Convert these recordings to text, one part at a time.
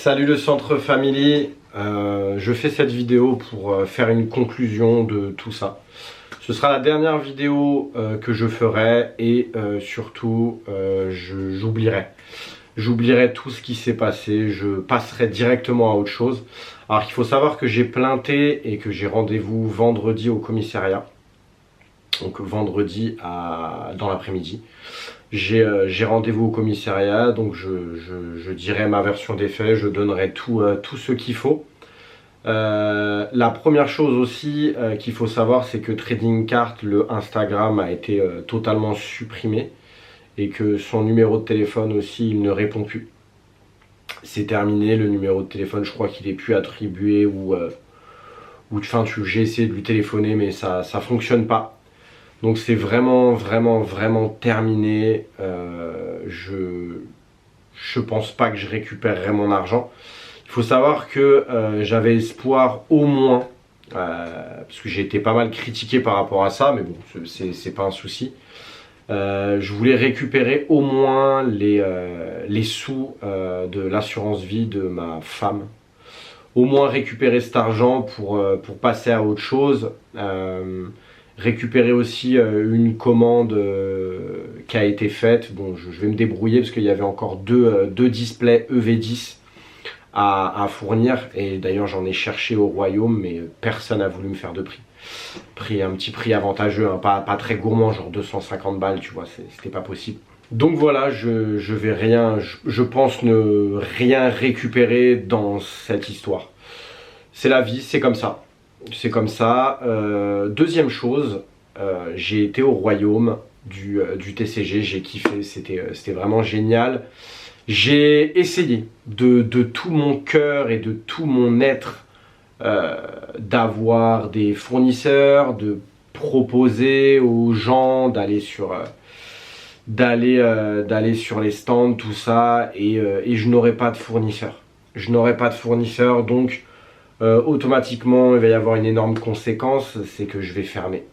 Salut le Centre Family, je fais cette vidéo pour faire une conclusion de tout ça. Ce sera la dernière vidéo que je ferai et surtout j'oublierai. J'oublierai tout ce qui s'est passé, je passerai directement à autre chose. Alors il faut savoir que j'ai plainté et que j'ai rendez-vous vendredi au commissariat. Donc vendredi dans l'après-midi. J'ai rendez-vous au commissariat, donc je dirai ma version des faits, je donnerai tout ce qu'il faut. La première chose aussi qu'il faut savoir, c'est que Trading Cart, le Instagram, a été totalement supprimé et que son numéro de téléphone aussi, il ne répond plus. C'est terminé, le numéro de téléphone, je crois qu'il est plus attribué j'ai essayé de lui téléphoner mais ça fonctionne pas. Donc c'est vraiment terminé. Je pense pas que je récupérerai mon argent. Il faut savoir que j'avais espoir au moins, parce que j'ai été pas mal critiqué par rapport à ça, mais bon, c'est pas un souci. Je voulais récupérer au moins les sous de l'assurance vie de ma femme. Au moins récupérer cet argent pour passer à autre chose. Récupérer aussi une commande qui a été faite. Bon, je vais me débrouiller parce qu'il y avait encore deux displays EV10 à fournir. Et d'ailleurs, j'en ai cherché au royaume, mais personne n'a voulu me faire de prix. Un petit prix avantageux, hein, pas très gourmand, genre 250 balles, tu vois, c'était pas possible. Donc voilà, je pense ne rien récupérer dans cette histoire. C'est la vie, c'est comme ça. C'est comme ça. Deuxième chose, j'ai été au royaume du TCG, j'ai kiffé, c'était vraiment génial. J'ai essayé de tout mon cœur et de tout mon être d'avoir des fournisseurs, de proposer aux gens d'aller sur les stands, tout ça, et je n'aurai pas de fournisseur. Je n'aurai pas de fournisseur, donc automatiquement il va y avoir une énorme conséquence, c'est que je vais fermer.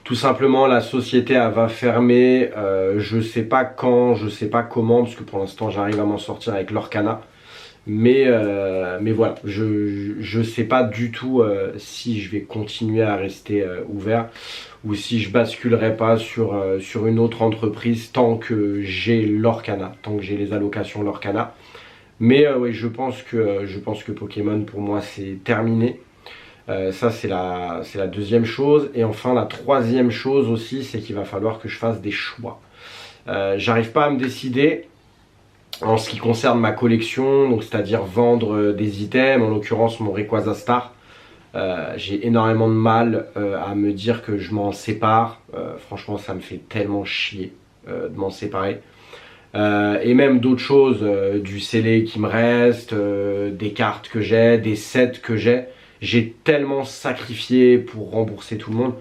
Tout simplement, la société elle va fermer, je sais pas quand, je sais pas comment, parce que pour l'instant j'arrive à m'en sortir avec l'Orcana. Mais voilà, je sais pas du tout si je vais continuer à rester ouvert ou si je basculerai pas sur une autre entreprise tant que j'ai l'Orcana, tant que j'ai les allocations l'Orcana. Mais oui, je pense que Pokémon pour moi c'est terminé. Ça c'est la deuxième chose. Et enfin la troisième chose aussi, c'est qu'il va falloir que je fasse des choix. J'arrive pas à me décider en ce qui concerne ma collection, donc c'est-à-dire vendre des items, en l'occurrence mon Rayquaza Star. J'ai énormément de mal à me dire que je m'en sépare. Franchement ça me fait tellement chier de m'en séparer. Et même d'autres choses, du scellé qui me reste, des cartes que j'ai, des sets que j'ai tellement sacrifié pour rembourser tout le monde.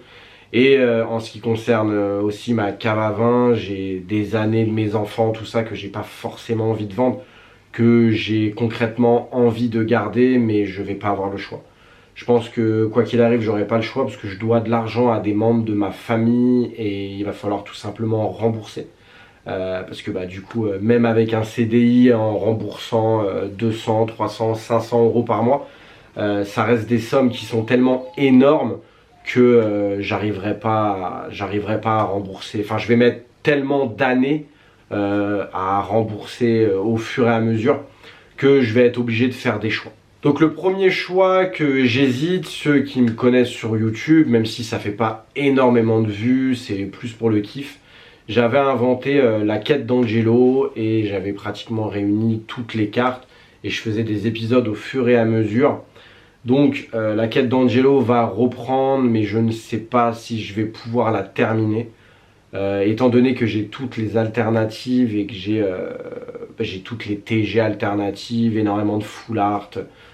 Et en ce qui concerne aussi ma cave à vin, j'ai des années de mes enfants, tout ça que j'ai pas forcément envie de vendre, que j'ai concrètement envie de garder, mais je vais pas avoir le choix. Je pense que quoi qu'il arrive, j'aurai pas le choix parce que je dois de l'argent à des membres de ma famille et il va falloir tout simplement rembourser. Parce que bah, du coup, même avec un CDI en remboursant 200, 300, 500 euros par mois, ça reste des sommes qui sont tellement énormes que j'arriverai pas à rembourser. Enfin, je vais mettre tellement d'années à rembourser au fur et à mesure que je vais être obligé de faire des choix. Donc le premier choix que j'hésite, ceux qui me connaissent sur YouTube, même si ça fait pas énormément de vues, c'est plus pour le kiff, j'avais inventé la quête d'Angelo et j'avais pratiquement réuni toutes les cartes et je faisais des épisodes au fur et à mesure. Donc la quête d'Angelo va reprendre, mais je ne sais pas si je vais pouvoir la terminer. Étant donné que j'ai toutes les alternatives et que j'ai toutes les TG alternatives, énormément de full art.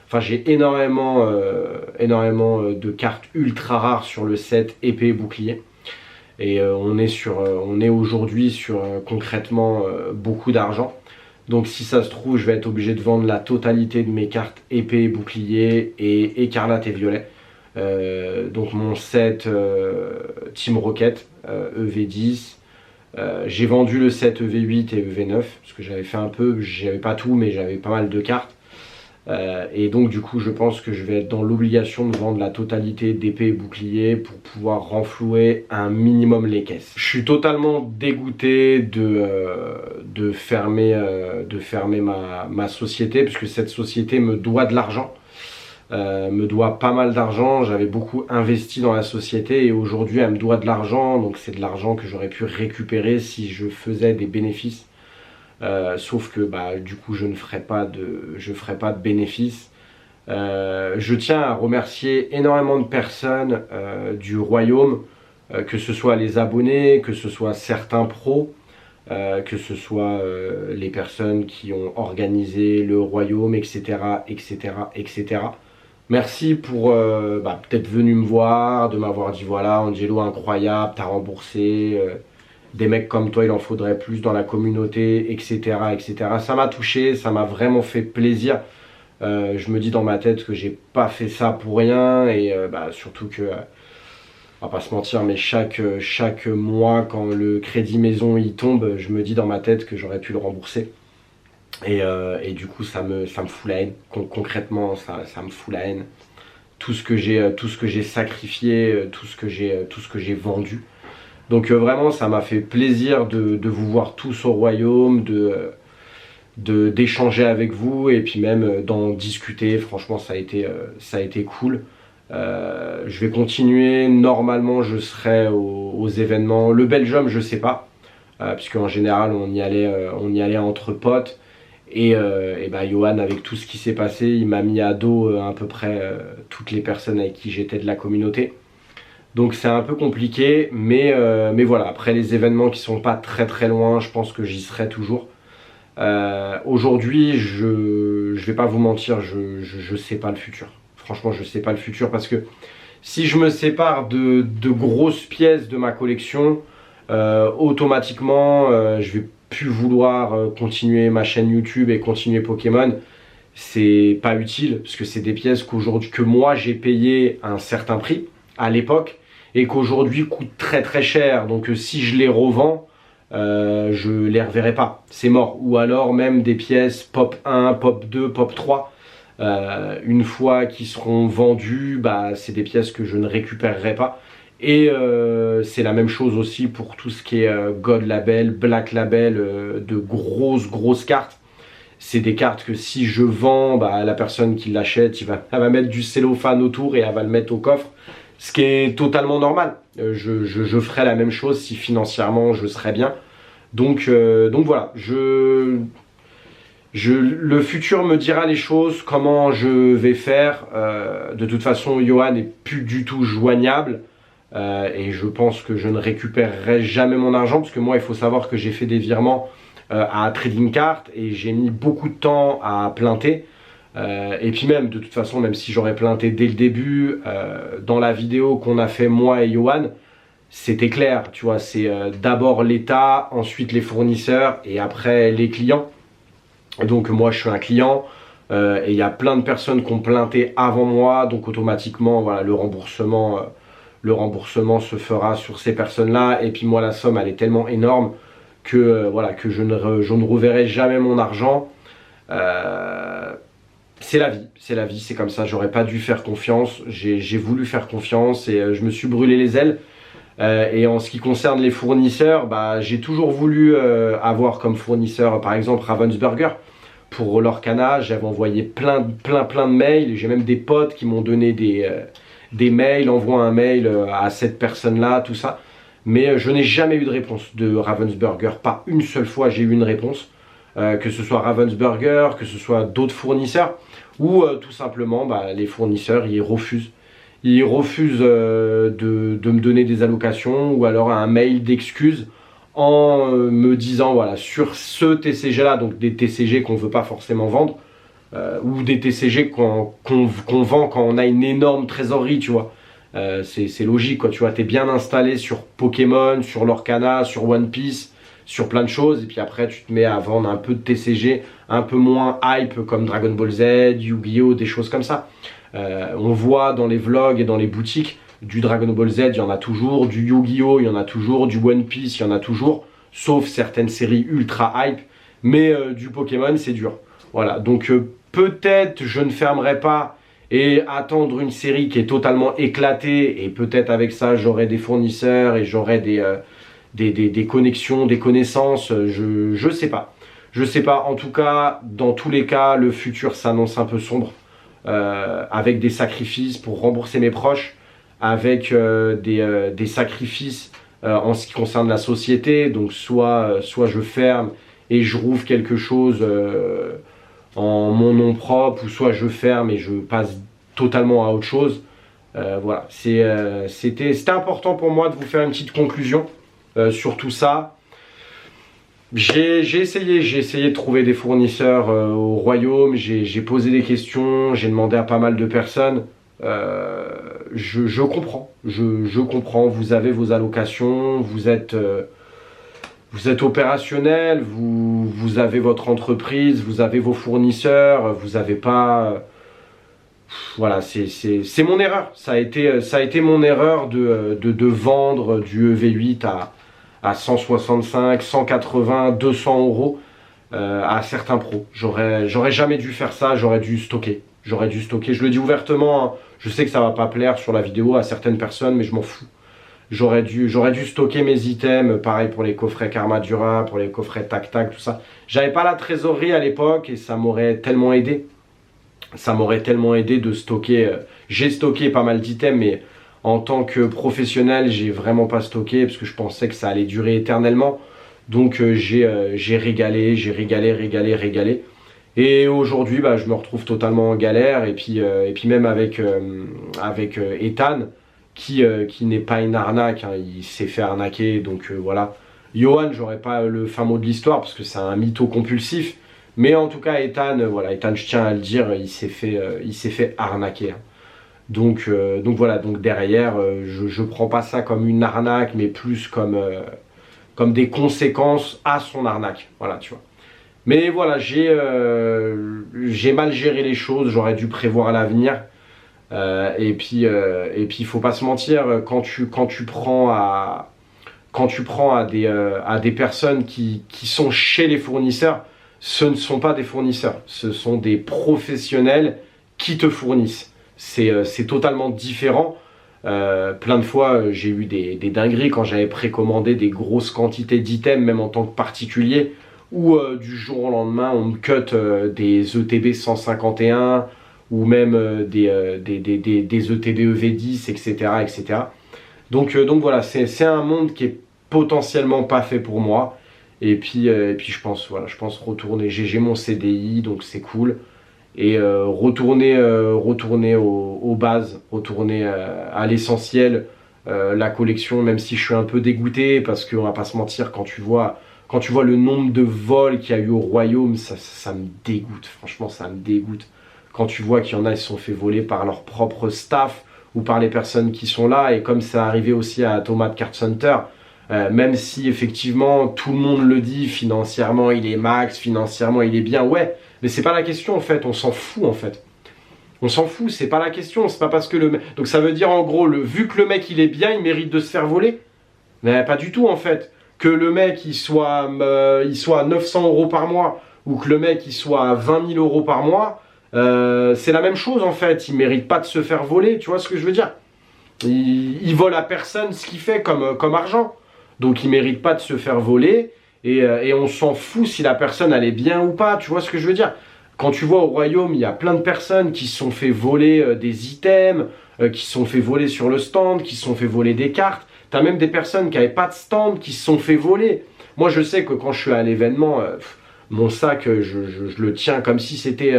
Enfin j'ai énormément de cartes ultra rares sur le set épée et bouclier. Et on est aujourd'hui sur concrètement beaucoup d'argent. Donc si ça se trouve, je vais être obligé de vendre la totalité de mes cartes épée et bouclier et écarlate et violet. Donc mon set Team Rocket EV10, J'ai vendu le set EV8 et EV9 parce que j'avais fait un peu, j'avais pas tout mais j'avais pas mal de cartes. Et donc du coup je pense que je vais être dans l'obligation de vendre la totalité d'épée et bouclier pour pouvoir renflouer un minimum les caisses. Je suis totalement dégoûté de fermer ma société puisque cette société me doit de l'argent. Me doit pas mal d'argent, j'avais beaucoup investi dans la société et aujourd'hui elle me doit de l'argent, donc c'est de l'argent que j'aurais pu récupérer si je faisais des bénéfices. Sauf que bah, du coup je ferai pas de bénéfices. Je tiens à remercier énormément de personnes du royaume, que ce soit les abonnés, que ce soit certains pros, que ce soit les personnes qui ont organisé le royaume, etc. etc. etc. Merci pour peut-être venu me voir, de m'avoir dit voilà Angelo incroyable, t'as remboursé, des mecs comme toi il en faudrait plus dans la communauté, etc. etc. Ça m'a touché, ça m'a vraiment fait plaisir. Je me dis dans ma tête que j'ai pas fait ça pour rien et surtout que, on va pas se mentir, mais chaque mois quand le crédit maison il tombe, je me dis dans ma tête que j'aurais pu le rembourser. Et du coup ça me fout la haine, concrètement ça me fout la haine. Tout ce que j'ai sacrifié, tout ce que j'ai vendu. Donc vraiment ça m'a fait plaisir de vous voir tous au royaume, d'échanger avec vous et puis même d'en discuter. Franchement ça a été cool. Je vais continuer, normalement je serai aux événements. Le Belgium je sais pas, puisque en général on y allait entre potes. Et Johan, avec tout ce qui s'est passé, il m'a mis à dos à peu près toutes les personnes avec qui j'étais de la communauté. Donc c'est un peu compliqué, mais voilà, après les événements qui sont pas très très loin, je pense que j'y serai toujours. Aujourd'hui, je vais pas vous mentir, je sais pas le futur. Franchement, je sais pas le futur parce que si je me sépare de grosses pièces de ma collection, automatiquement, je vais plus vouloir continuer ma chaîne YouTube et continuer Pokémon. C'est pas utile parce que c'est des pièces que moi j'ai payé un certain prix à l'époque et qu'aujourd'hui coûtent très très cher. Donc si je les revends, je les reverrai pas, c'est mort. Ou alors même des pièces pop 1, pop 2, pop 3, une fois qu'ils seront vendus, c'est des pièces que je ne récupérerai pas. Et c'est la même chose aussi pour tout ce qui est God Label, Black Label, de grosses cartes. C'est des cartes que si je vends, la personne qui l'achète, elle va mettre du cellophane autour et elle va le mettre au coffre. Ce qui est totalement normal. Je ferai la même chose si financièrement je serais bien. Donc voilà, le futur me dira les choses, comment je vais faire. De toute façon, Johan n'est plus du tout joignable. Et je pense que je ne récupérerai jamais mon argent parce que moi il faut savoir que j'ai fait des virements à Trading Card et j'ai mis beaucoup de temps à plainter et puis même de toute façon même si j'aurais plainté dès le début, dans la vidéo qu'on a fait moi et Johan, c'était clair, tu vois, c'est d'abord l'État, ensuite les fournisseurs et après les clients. Donc moi je suis un client et il y a plein de personnes qui ont plainté avant moi, donc automatiquement voilà, le remboursement se fera sur ces personnes-là. Et puis moi, la somme, elle est tellement énorme que, que je ne reverrai jamais mon argent. C'est la vie, c'est comme ça. J'aurais pas dû faire confiance. J'ai voulu faire confiance et je me suis brûlé les ailes. Et en ce qui concerne les fournisseurs, j'ai toujours voulu avoir comme fournisseur, par exemple, Ravensburger. Pour leur canage, j'avais envoyé plein de mails. J'ai même des potes qui m'ont donné des mails, envoie un mail à cette personne-là, tout ça. Mais je n'ai jamais eu de réponse de Ravensburger. Pas une seule fois j'ai eu une réponse. Que ce soit Ravensburger, que ce soit d'autres fournisseurs. Ou tout simplement, les fournisseurs, ils refusent. Ils refusent de me donner des allocations ou alors un mail d'excuses en me disant, voilà, sur ce TCG-là, donc des TCG qu'on ne veut pas forcément vendre, ou des TCG qu'on vend quand on a une énorme trésorerie, tu vois. C'est logique, quoi, tu vois, t'es bien installé sur Pokémon, sur Lorcana, sur One Piece, sur plein de choses, et puis après tu te mets à vendre un peu de TCG, un peu moins hype, comme Dragon Ball Z, Yu-Gi-Oh!, des choses comme ça. On voit dans les vlogs et dans les boutiques, du Dragon Ball Z, il y en a toujours, du Yu-Gi-Oh! Il y en a toujours, du One Piece, il y en a toujours. sauf certaines séries ultra hype, mais du Pokémon c'est dur. Voilà, donc peut-être je ne fermerai pas et attendre une série qui est totalement éclatée, et peut-être avec ça j'aurai des fournisseurs et j'aurai des connexions, des connaissances, je sais pas. Je sais pas, en tout cas, dans tous les cas, le futur s'annonce un peu sombre, avec des sacrifices pour rembourser mes proches, avec des sacrifices en ce qui concerne la société, donc soit je ferme et je rouvre quelque chose en mon nom propre, ou soit je ferme et je passe totalement à autre chose. Voilà, c'était important pour moi de vous faire une petite conclusion sur tout ça. J'ai essayé de trouver des fournisseurs au royaume, j'ai posé des questions, j'ai demandé à pas mal de personnes. Je comprends, je comprends, vous avez vos allocations, vous êtes opérationnel, vous avez votre entreprise, vous avez vos fournisseurs, vous n'avez pas... Voilà, c'est mon erreur. Ça a été mon erreur de vendre du EV8 à 165, 180, 200 euros à certains pros. J'aurais jamais dû faire ça, j'aurais dû stocker. Je le dis ouvertement, hein. Je sais que ça va pas plaire sur la vidéo à certaines personnes, mais je m'en fous. J'aurais dû stocker mes items, pareil pour les coffrets Karmadura, pour les coffrets Tac Tac, tout ça. J'avais pas la trésorerie à l'époque et ça m'aurait tellement aidé. Ça m'aurait tellement aidé de stocker. J'ai stocké pas mal d'items, mais en tant que professionnel, j'ai vraiment pas stocké parce que je pensais que ça allait durer éternellement. Donc j'ai régalé. Et aujourd'hui, bah, je me retrouve totalement en galère. Et puis même avec Ethan, qui n'est pas une arnaque, hein, il s'est fait arnaquer. Donc voilà. Johan, j'aurais pas le fin mot de l'histoire parce que c'est un mytho compulsif. Mais en tout cas, Ethan, voilà, Ethan, je tiens à le dire, il s'est fait arnaquer. Hein. Donc voilà, donc derrière, je prends pas ça comme une arnaque, mais plus comme des conséquences à son arnaque. Voilà, tu vois. Mais voilà, j'ai mal géré les choses, j'aurais dû prévoir l'avenir. Et puis, il faut pas se mentir, quand tu prends à des personnes qui sont chez les fournisseurs, ce ne sont pas des fournisseurs, ce sont des professionnels qui te fournissent. C'est totalement différent. Plein de fois, j'ai eu des dingueries quand j'avais précommandé des grosses quantités d'items, même en tant que particulier, où du jour au lendemain, on me cut des ETB 151 ou même des ETB EV10, etc. etc. Donc voilà, c'est un monde qui est potentiellement pas fait pour moi. Et puis je pense retourner, j'ai mon CDI, donc c'est cool. Et retourner aux bases, retourner à l'essentiel, la collection, même si je suis un peu dégoûté, parce qu'on va pas se mentir, quand tu vois le nombre de vols qu'il y a eu au royaume, ça me dégoûte, franchement ça me dégoûte. Quand tu vois qu'il y en a, ils se sont fait voler par leur propre staff, ou par les personnes qui sont là, et comme ça arrivé aussi à Thomas de Card Center, même si effectivement tout le monde le dit, financièrement il est max, financièrement il est bien, ouais, mais c'est pas la question en fait, on s'en fout en fait. On s'en fout, c'est pas la question, c'est pas parce que donc ça veut dire en gros, vu que le mec il est bien, il mérite de se faire voler? Mais pas du tout en fait. Que le mec il soit à 900 euros par mois, ou que le mec il soit à 20 000 euros par mois, c'est la même chose en fait, il mérite pas de se faire voler, tu vois ce que je veux dire? Il vole à personne ce qu'il fait comme argent. Donc il mérite pas de se faire voler, et on s'en fout si la personne elle est bien ou pas, tu vois ce que je veux dire? Quand tu vois au royaume, il y a plein de personnes qui se sont fait voler des items, qui se sont fait voler sur le stand, qui se sont fait voler des cartes. T'as même des personnes qui n'avaient pas de stand, qui se sont fait voler. Moi je sais que quand je suis à l'événement, mon sac, je le tiens comme si c'était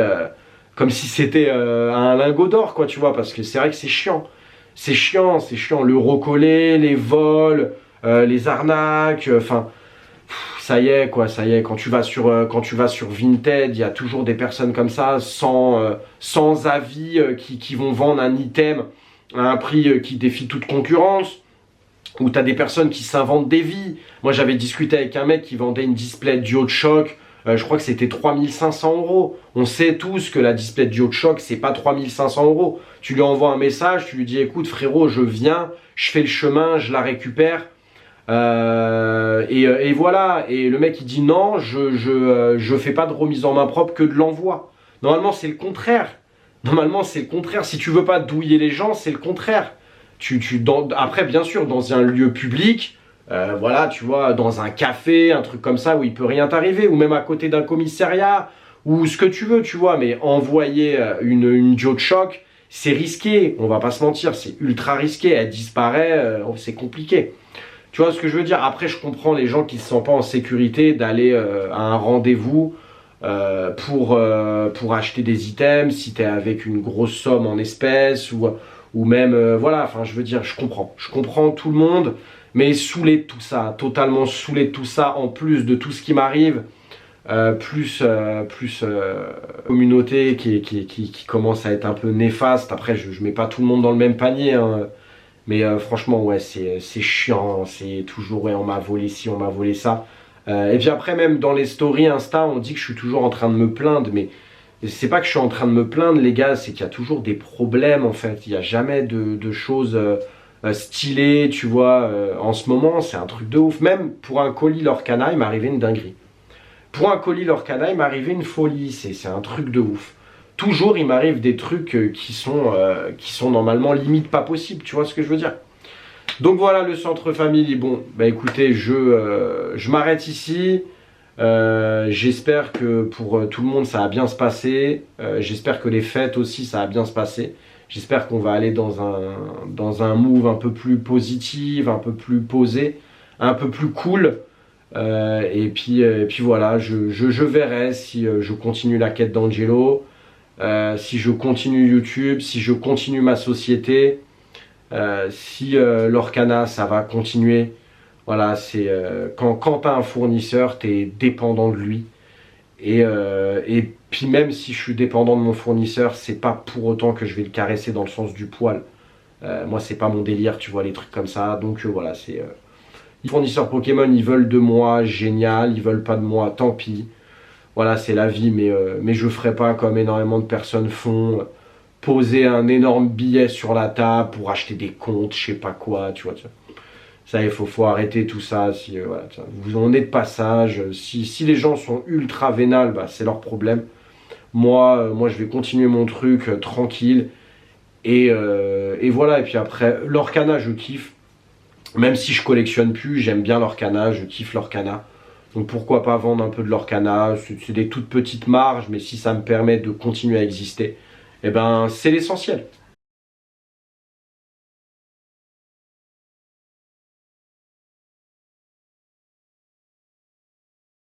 un lingot d'or, quoi, tu vois, parce que c'est vrai que c'est chiant. C'est chiant, le recoller, les vols, les arnaques, enfin, ça y est, quoi, ça y est. Quand tu vas sur Vinted, il y a toujours des personnes comme ça, sans avis, qui vont vendre un item à un prix qui défie toute concurrence. Ou tu as des personnes qui s'inventent des vies. Moi, j'avais discuté avec un mec qui vendait une display DualShock. Je crois que c'était 3500 euros. On sait tous que la display DualShock, c'est pas 3500 euros. Tu lui envoies un message, tu lui dis écoute frérot, je viens, je fais le chemin, je la récupère. Et voilà, et le mec il dit non, je fais pas de remise en main propre que de l'envoi. Normalement c'est le contraire. Normalement c'est le contraire. Si tu veux pas douiller les gens, c'est le contraire. Après bien sûr dans un lieu public, voilà, tu vois, dans un café, un truc comme ça où il peut rien t'arriver, ou même à côté d'un commissariat, ou ce que tu veux, tu vois, mais envoyer une Joe de choc, c'est risqué, on va pas se mentir, c'est ultra risqué, elle disparaît, c'est compliqué. Tu vois ce que je veux dire? Après, je comprends les gens qui ne se sentent pas en sécurité d'aller à un rendez-vous pour acheter des items, si tu es avec une grosse somme en espèces ou même, voilà, enfin, je veux dire, je comprends tout le monde, mais saoulé de tout ça, totalement saoulé de tout ça, en plus de tout ce qui m'arrive, plus communauté qui commence à être un peu néfaste. Après, je mets pas tout le monde dans le même panier, hein. Mais franchement, ouais, c'est chiant, c'est toujours, ouais, on m'a volé ci, on m'a volé ça. Et puis après, même dans les stories Insta, on dit que je suis toujours en train de me plaindre, mais c'est pas que je suis en train de me plaindre, les gars, c'est qu'il y a toujours des problèmes, en fait. Il n'y a jamais de choses stylées, tu vois. En ce moment, c'est un truc de ouf. Même pour un colis Lorcana, il m'est arrivé une dinguerie. Pour un colis Lorcana, il m'est arrivé une folie, c'est un truc de ouf. Toujours, il m'arrive des trucs qui sont normalement limite pas possibles, tu vois ce que je veux dire? Donc voilà le centre famille. Bon, bah écoutez, je m'arrête ici. J'espère que pour tout le monde ça va bien se passer. J'espère que les fêtes aussi ça va bien se passer. J'espère qu'on va aller dans un move un peu plus positif, un peu plus posé, un peu plus cool. Et puis voilà, je verrai si je continue la quête d'Angelo, si je continue YouTube, si je continue ma société, si l'Orcana ça va continuer. Voilà, c'est quand tu as un fournisseur, tu es dépendant de lui. Et puis même si je suis dépendant de mon fournisseur, c'est pas pour autant que je vais le caresser dans le sens du poil. Moi, c'est pas mon délire, tu vois, les trucs comme ça. Donc voilà, c'est... les fournisseurs Pokémon, ils veulent de moi, génial. Ils veulent pas de moi, tant pis. Voilà, c'est la vie, mais je ferai pas comme énormément de personnes font. Poser un énorme billet sur la table pour acheter des comptes, je sais pas quoi, tu vois. Ça, il faut arrêter tout ça. Si, voilà, vous en êtes de passage. Si les gens sont ultra vénales, bah, c'est leur problème. Moi, je vais continuer mon truc tranquille. Et voilà, et puis après, l'Orcana, je kiffe. Même si je collectionne plus, j'aime bien l'Orcana, je kiffe l'Orcana. Donc pourquoi pas vendre un peu de l'Orcana, c'est des toutes petites marges, mais si ça me permet de continuer à exister, eh ben c'est l'essentiel.